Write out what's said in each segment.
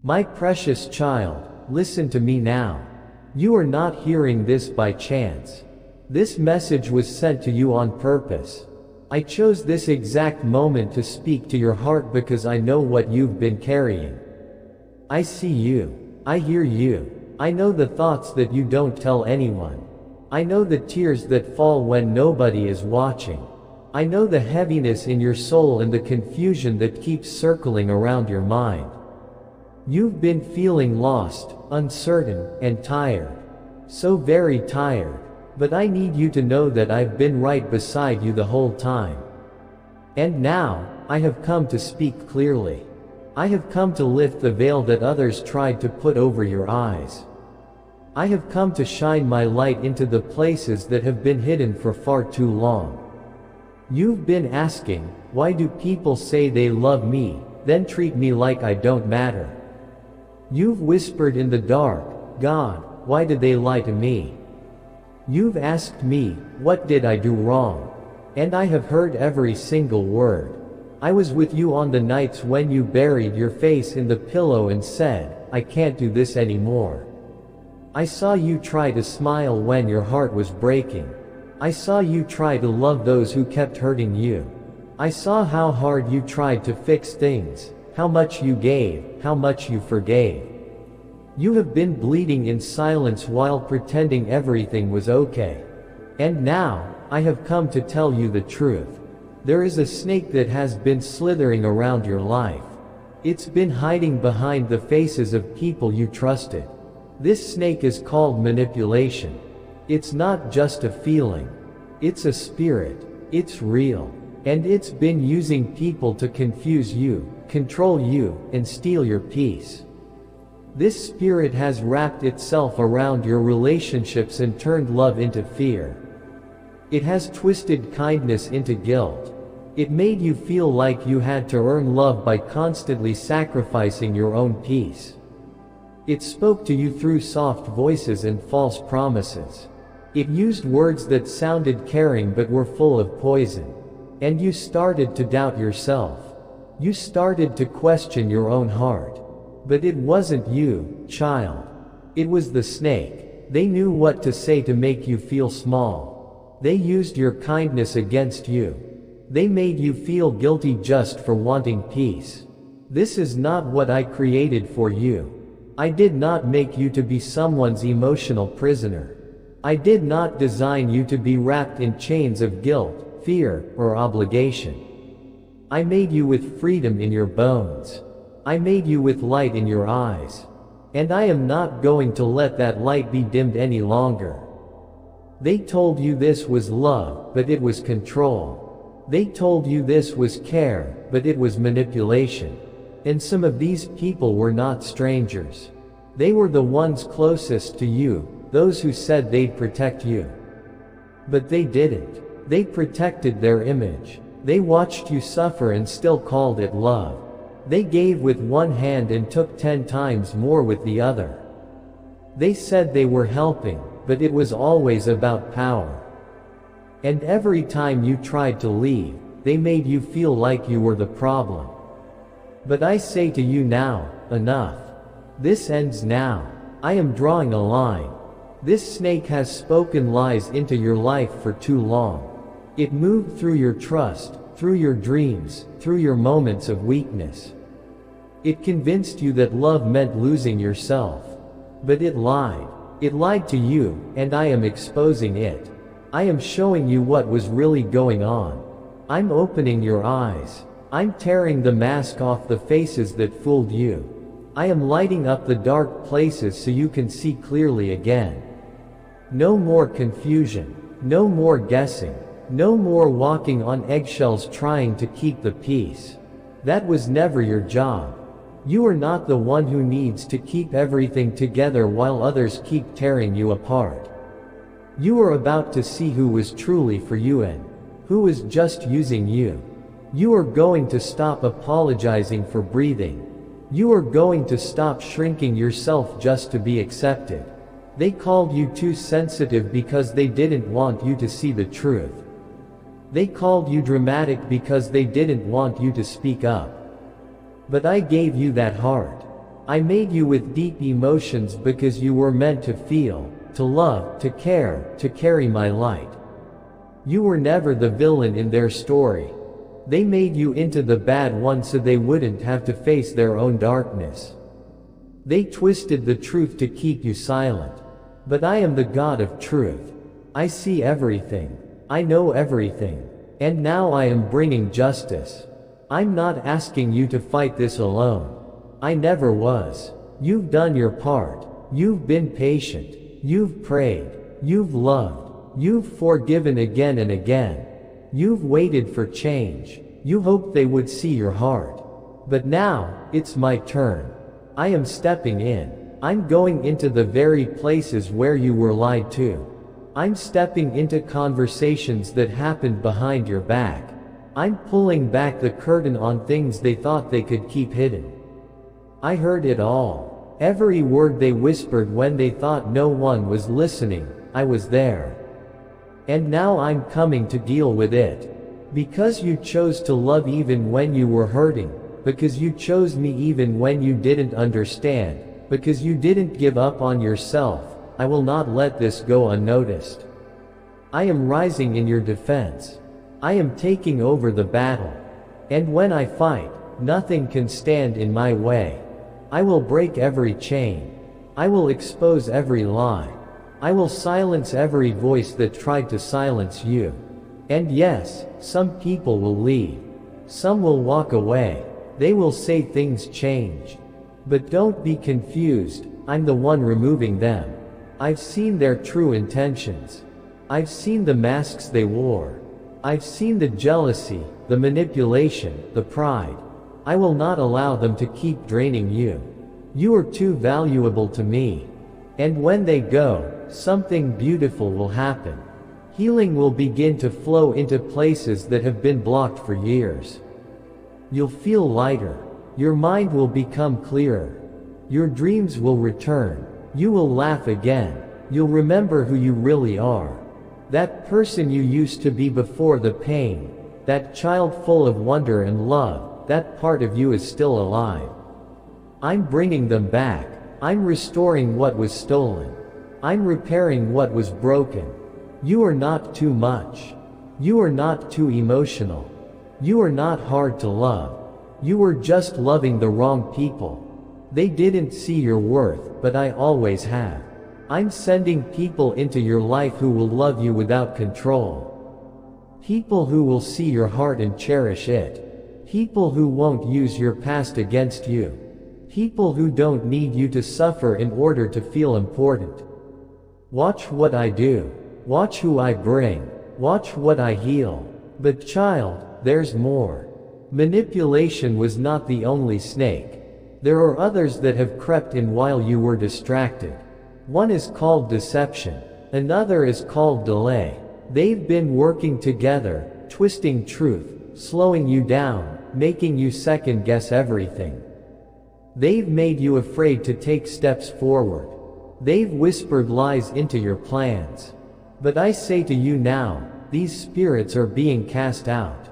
My precious child, listen to me now. You are not hearing this by chance. This message was sent to you on purpose. I chose this exact moment to speak to your heart because I know what you've been carrying. I see you. I hear you. I know the thoughts that you don't tell anyone. I know the tears that fall when nobody is watching. I know the heaviness in your soul and the confusion that keeps circling around your mind. You've been feeling lost, uncertain, and tired. So very tired. But I need you to know that I've been right beside you the whole time. And now, I have come to speak clearly. I have come to lift the veil that others tried to put over your eyes. I have come to shine my light into the places that have been hidden for far too long. You've been asking, why do people say they love me, then treat me like I don't matter? You've whispered in the dark, God, why did they lie to me? You've asked me, what did I do wrong? And I have heard every single word. I was with you on the nights when you buried your face in the pillow and said, I can't do this anymore. I saw you try to smile when your heart was breaking. I saw you try to love those who kept hurting you. I saw how hard you tried to fix things, how much you gave, how much you forgave. You have been bleeding in silence while pretending everything was okay. And now, I have come to tell you the truth. There is a snake that has been slithering around your life. It's been hiding behind the faces of people you trusted. This snake is called manipulation. It's not just a feeling. It's a spirit. It's real. And it's been using people to confuse you, control you, and steal your peace. This spirit has wrapped itself around your relationships and turned love into fear. It has twisted kindness into guilt. It made you feel like you had to earn love by constantly sacrificing your own peace. It spoke to you through soft voices and false promises. It used words that sounded caring but were full of poison. And you started to doubt yourself. You started to question your own heart. But it wasn't you, child. It was the snake. They knew what to say to make you feel small. They used your kindness against you. They made you feel guilty just for wanting peace. This is not what I created for you. I did not make you to be someone's emotional prisoner. I did not design you to be wrapped in chains of guilt, fear, or obligation. I made you with freedom in your bones. I made you with light in your eyes. And I am not going to let that light be dimmed any longer. They told you this was love, but it was control. They told you this was care, but it was manipulation. And some of these people were not strangers. They were the ones closest to you, those who said they'd protect you. But they didn't. They protected their image. They watched you suffer and still called it love. They gave with one hand and took 10 times more with the other. They said they were helping, but it was always about power. And every time you tried to leave, they made you feel like you were the problem. But I say to you now, enough. This ends now. I am drawing a line. This snake has spoken lies into your life for too long. It moved through your trust, through your dreams, through your moments of weakness. It convinced you that love meant losing yourself. But it lied. It lied to you, and I am exposing it. I am showing you what was really going on. I'm opening your eyes. I'm tearing the mask off the faces that fooled you. I am lighting up the dark places so you can see clearly again. No more confusion. No more guessing. No more walking on eggshells trying to keep the peace. That was never your job. You are not the one who needs to keep everything together while others keep tearing you apart. You are about to see who was truly for you and who was just using you. You are going to stop apologizing for breathing. You are going to stop shrinking yourself just to be accepted. They called you too sensitive because they didn't want you to see the truth. They called you dramatic because they didn't want you to speak up. But I gave you that heart. I made you with deep emotions because you were meant to feel, to love, to care, to carry my light. You were never the villain in their story. They made you into the bad one so they wouldn't have to face their own darkness. They twisted the truth to keep you silent. But I am the God of truth. I see everything. I know everything. And now I am bringing justice. I'm not asking you to fight this alone. I never was. You've done your part. You've been patient. You've prayed. You've loved. You've forgiven again and again. You've waited for change. You hoped they would see your heart. But now, it's my turn. I am stepping in. I'm going into the very places where you were lied to. I'm stepping into conversations that happened behind your back. I'm pulling back the curtain on things they thought they could keep hidden. I heard it all. Every word they whispered when they thought no one was listening, I was there. And now I'm coming to deal with it. Because you chose to love even when you were hurting, because you chose me even when you didn't understand, because you didn't give up on yourself, I will not let this go unnoticed. I am rising in your defense. I am taking over the battle. And when I fight, nothing can stand in my way. I will break every chain. I will expose every lie. I will silence every voice that tried to silence you. And yes, some people will leave. Some will walk away. They will say things change. But don't be confused, I'm the one removing them. I've seen their true intentions. I've seen the masks they wore. I've seen the jealousy, the manipulation, the pride. I will not allow them to keep draining you. You are too valuable to me. And when they go, something beautiful will happen. Healing will begin to flow into places that have been blocked for years. You'll feel lighter. Your mind will become clearer. Your dreams will return. You will laugh again. You'll remember who you really are. That person you used to be before the pain. That child full of wonder and love. That part of you is still alive. I'm bringing them back. I'm restoring what was stolen. I'm repairing what was broken. You are not too much. You are not too emotional. You are not hard to love. You were just loving the wrong people. They didn't see your worth, but I always have. I'm sending people into your life who will love you without control. People who will see your heart and cherish it. People who won't use your past against you. People who don't need you to suffer in order to feel important. Watch what I do. Watch who I bring. Watch what I heal. But child, there's more. Manipulation was not the only snake. There are others that have crept in while you were distracted. One is called deception. Another is called delay. They've been working together, twisting truth, slowing you down, making you second guess everything. They've made you afraid to take steps forward. They've whispered lies into your plans. But I say to you now, these spirits are being cast out.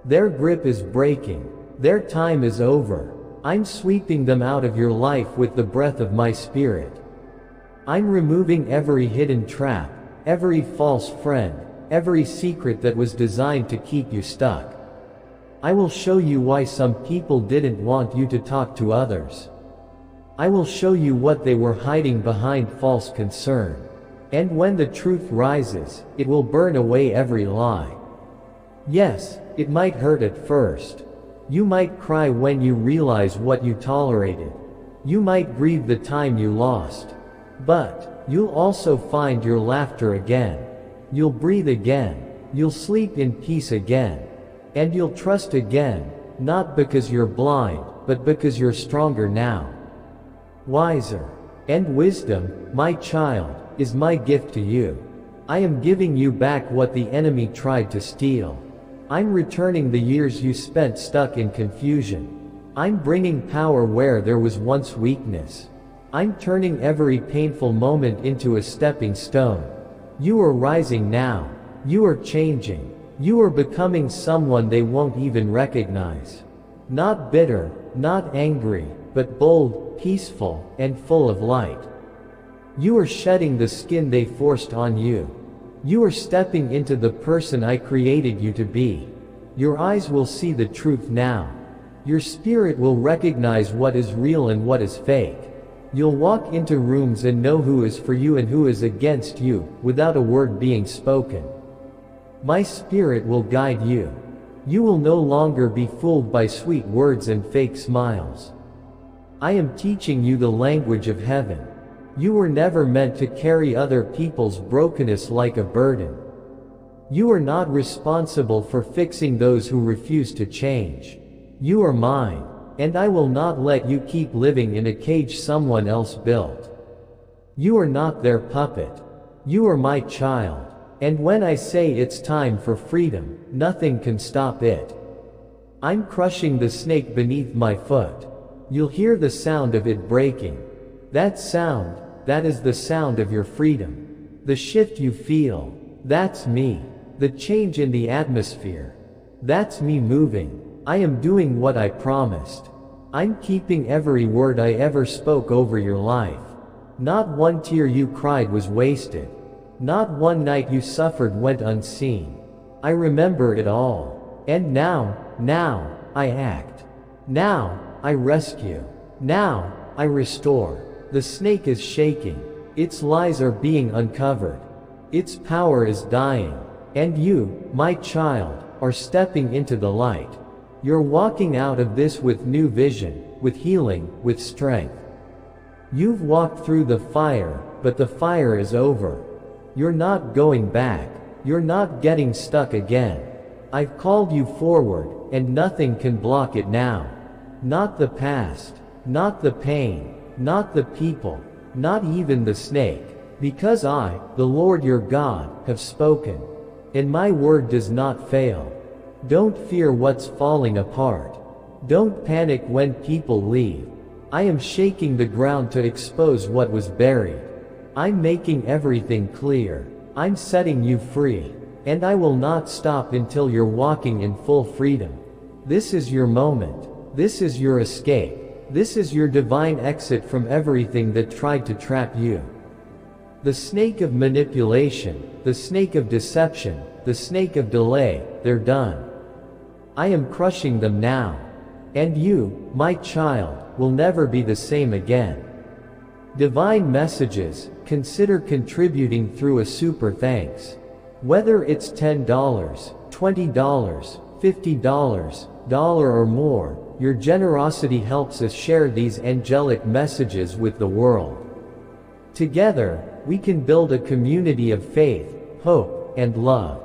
Their grip is breaking. Their time is over. I'm sweeping them out of your life with the breath of my spirit. I'm removing every hidden trap, every false friend, every secret that was designed to keep you stuck. I will show you why some people didn't want you to talk to others. I will show you what they were hiding behind false concern. And when the truth rises, it will burn away every lie. Yes, it might hurt at first. You might cry when you realize what you tolerated. You might grieve the time you lost. But you'll also find your laughter again. You'll breathe again. You'll sleep in peace again. And you'll trust again, not because you're blind, but because you're stronger now. Wiser. And wisdom, my child, is my gift to you. I am giving you back what the enemy tried to steal. I'm returning the years you spent stuck in confusion. I'm bringing power where there was once weakness. I'm turning every painful moment into a stepping stone. You are rising now. You are changing. You are becoming someone they won't even recognize. Not bitter, not angry, but bold, peaceful, and full of light. You are shedding the skin they forced on you. You are stepping into the person I created you to be. Your eyes will see the truth now. Your spirit will recognize what is real and what is fake. You'll walk into rooms and know who is for you and who is against you, without a word being spoken. My spirit will guide you. You will no longer be fooled by sweet words and fake smiles. I am teaching you the language of heaven. You were never meant to carry other people's brokenness like a burden. You are not responsible for fixing those who refuse to change. You are mine, and I will not let you keep living in a cage someone else built. You are not their puppet. You are my child, and when I say it's time for freedom, nothing can stop it. I'm crushing the snake beneath my foot. You'll hear the sound of it breaking. That sound, that is the sound of your freedom. The shift you feel, that's me. The change in the atmosphere, that's me moving. I am doing what I promised. I'm keeping every word I ever spoke over your life. Not one tear you cried was wasted. Not one night you suffered went unseen. I remember it all. And now I act. Now I rescue. Now I restore. The snake is shaking. Its lies are being uncovered. Its power is dying. And you, my child, are stepping into the light. You're walking out of this with new vision, with healing, with strength. You've walked through the fire, but the fire is over. You're not going back. You're not getting stuck again. I've called you forward, and nothing can block it now. Not the past, not the pain, not the people, not even the snake, because I, the Lord your God, have spoken. And my word does not fail. Don't fear what's falling apart. Don't panic when people leave. I am shaking the ground to expose what was buried. I'm making everything clear. I'm setting you free. And I will not stop until you're walking in full freedom. This is your moment. This is your escape. This is your divine exit from everything that tried to trap you. The snake of manipulation, the snake of deception, the snake of delay, they're done. I am crushing them now. And you, my child, will never be the same again. Divine messages, consider contributing through a super thanks. Whether it's $10, $20, $50, dollar or more, your generosity helps us share these angelic messages with the world. Together, we can build a community of faith, hope, and love.